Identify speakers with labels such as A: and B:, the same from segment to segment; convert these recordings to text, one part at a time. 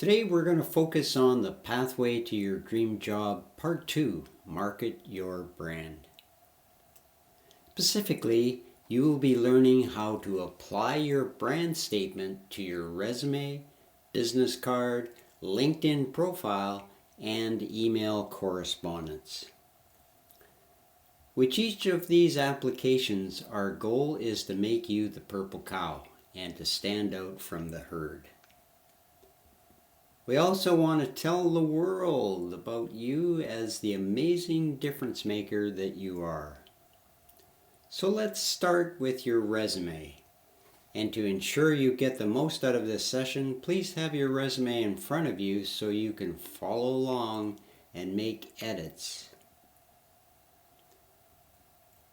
A: Today we're going to focus on the pathway to your dream job, part 2, market your brand. Specifically, you will be learning how to apply your brand statement to your resume, business card, LinkedIn profile, and email correspondence. With each of these applications, our goal is to make you the purple cow and to stand out from the herd. We also want to tell the world about you as the amazing difference maker that you are. So let's start with your resume. And to ensure you get the most out of this session, please have your resume in front of you so you can follow along and make edits.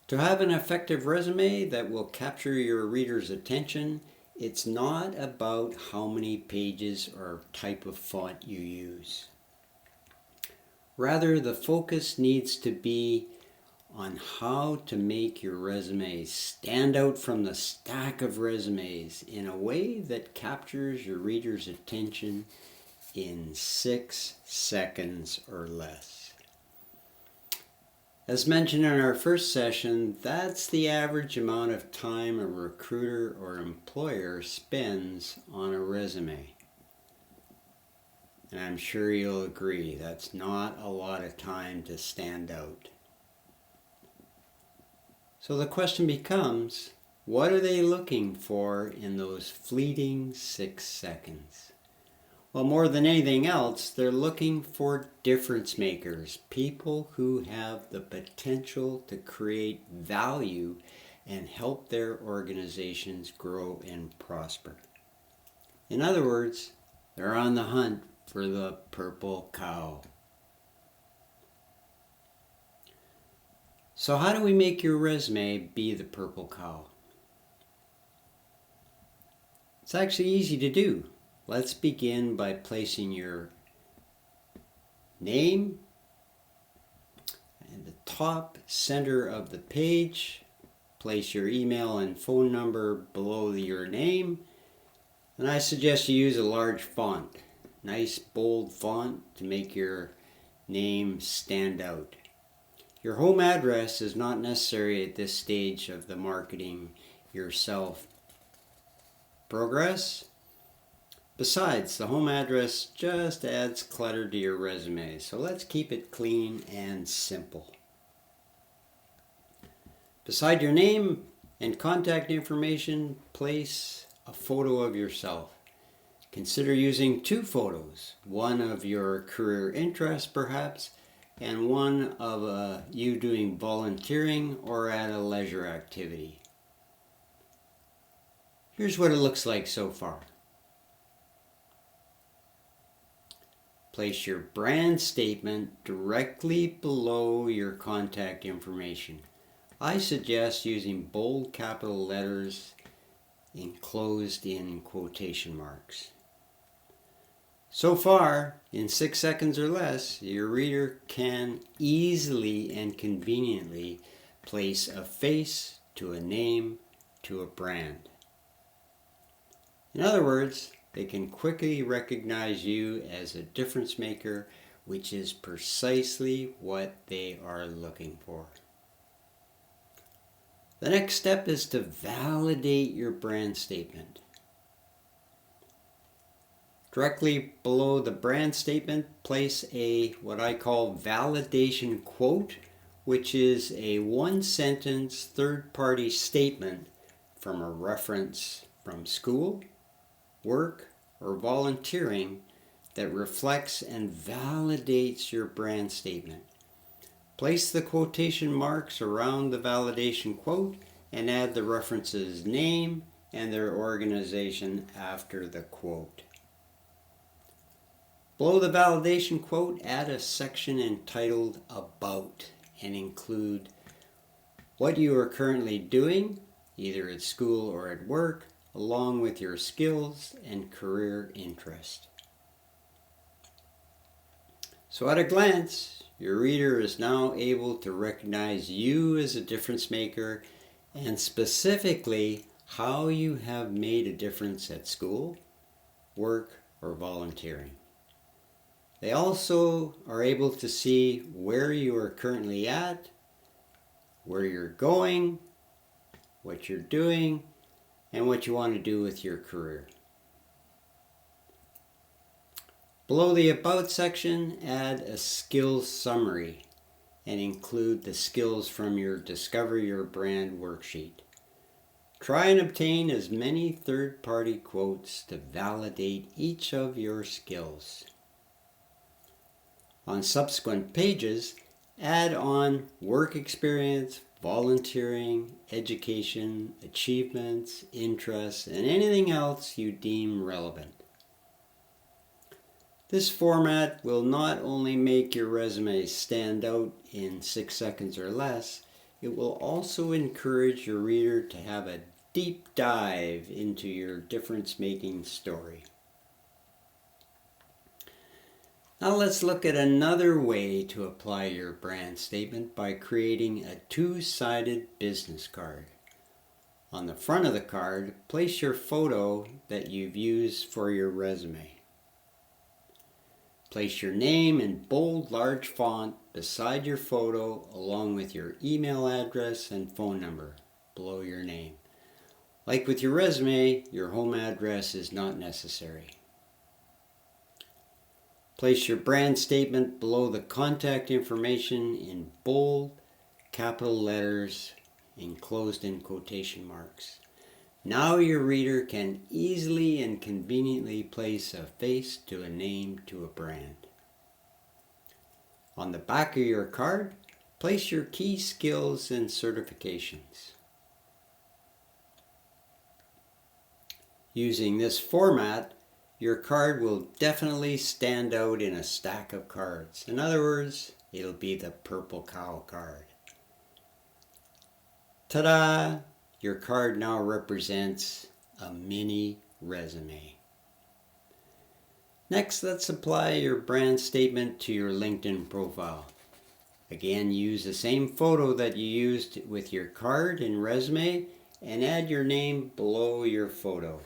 A: To have an effective resume that will capture your reader's attention, it's not about how many pages or type of font you use. Rather, the focus needs to be on how to make your resume stand out from the stack of resumes in a way that captures your reader's attention in 6 seconds or less. As mentioned in our first session, that's the average amount of time a recruiter or employer spends on a resume. And I'm sure you'll agree, that's not a lot of time to stand out. So the question becomes, what are they looking for in those fleeting 6 seconds? Well, more than anything else, they're looking for difference makers, people who have the potential to create value and help their organizations grow and prosper. In other words, they're on the hunt for the purple cow. So how do we make your resume be the purple cow? It's actually easy to do. Let's begin by placing your name in the top center of the page. Place your email and phone number below your name. And I suggest you use a large font. Nice bold font to make your name stand out. Your home address is not necessary at this stage of the marketing yourself progress. Besides, the home address just adds clutter to your resume, so let's keep it clean and simple. Beside your name and contact information, place a photo of yourself. Consider using 2 photos, one of your career interest perhaps, and one of you doing volunteering or at a leisure activity. Here's what it looks like so far. Place your brand statement directly below your contact information. I suggest using bold capital letters enclosed in quotation marks. So far, in 6 seconds or less, your reader can easily and conveniently place a face to a name to a brand. In other words, they can quickly recognize you as a difference maker, which is precisely what they are looking for. The next step is to validate your brand statement. Directly below the brand statement, place a what I call validation quote, which is a 1-sentence third-party statement from a reference from school, work, or volunteering that reflects and validates your brand statement. Place the quotation marks around the validation quote and add the reference's name and their organization after the quote. Below the validation quote, add a section entitled About and include what you are currently doing, either at school or at work, along with your skills and career interest. So at a glance, your reader is now able to recognize you as a difference maker and specifically how you have made a difference at school, work, or volunteering. They also are able to see where you are currently at, where you're going, what you're doing, and what you want to do with your career. Below the About section, add a skills summary and include the skills from your Discover Your Brand worksheet. Try and obtain as many third-party quotes to validate each of your skills. On subsequent pages, add on work experience, volunteering, education, achievements, interests, and anything else you deem relevant. This format will not only make your resume stand out in 6 seconds or less, it will also encourage your reader to have a deep dive into your difference-making story. Now let's look at another way to apply your brand statement by creating a two-sided business card. On the front of the card, place your photo that you've used for your resume. Place your name in bold, large font beside your photo along with your email address and phone number below your name. Like with your resume, your home address is not necessary. Place your brand statement below the contact information in bold, capital letters enclosed in quotation marks. Now your reader can easily and conveniently place a face to a name to a brand. On the back of your card, place your key skills and certifications. Using this format, your card will definitely stand out in a stack of cards. In other words, it'll be the Purple Cow card. Ta-da! Your card now represents a mini resume. Next, let's apply your brand statement to your LinkedIn profile. Again, use the same photo that you used with your card and resume and add your name below your photo.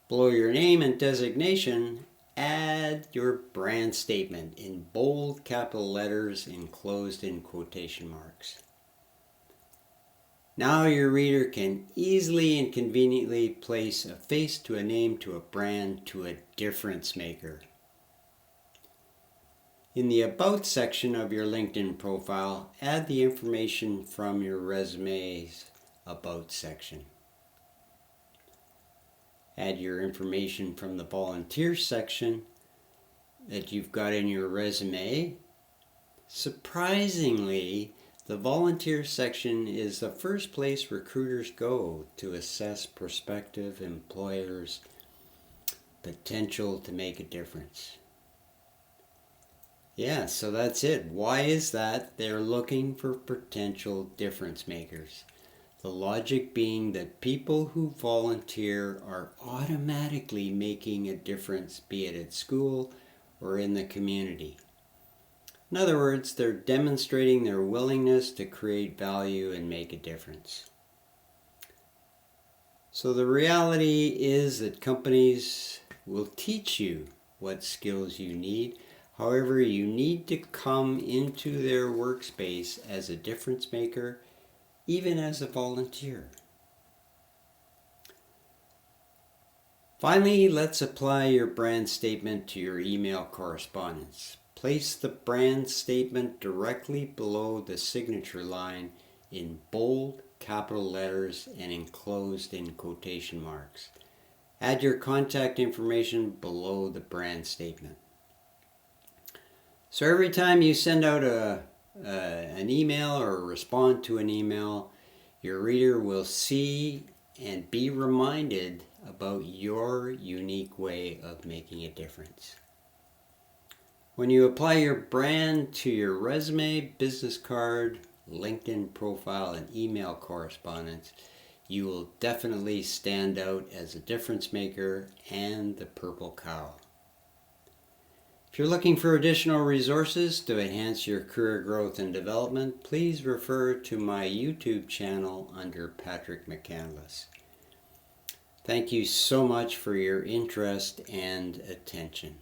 A: Below your name and designation, add your brand statement in bold capital letters enclosed in quotation marks. Now your reader can easily and conveniently place a face to a name to a brand to a difference maker. In the About section of your LinkedIn profile, add the information from your resume's About section. Add your information from the Volunteer section that you've got in your resume. Surprisingly, the Volunteer section is the first place recruiters go to assess prospective employers' potential to make a difference. Yeah, so that's it. Why is that? They're looking for potential difference makers. The logic being that people who volunteer are automatically making a difference, be it at school or in the community. In other words, they're demonstrating their willingness to create value and make a difference. So the reality is that companies will teach you what skills you need. However, you need to come into their workspace as a difference maker, even as a volunteer. Finally, let's apply your brand statement to your email correspondence. Place the brand statement directly below the signature line in bold capital letters and enclosed in quotation marks. Add your contact information below the brand statement. So every time you send out an email or respond to an email, your reader will see and be reminded about your unique way of making a difference. When you apply your brand to your resume, business card, LinkedIn profile, and email correspondence, you will definitely stand out as a difference maker and the Purple Cow. If you're looking for additional resources to enhance your career growth and development, please refer to my YouTube channel under Patrick McCandless. Thank you so much for your interest and attention.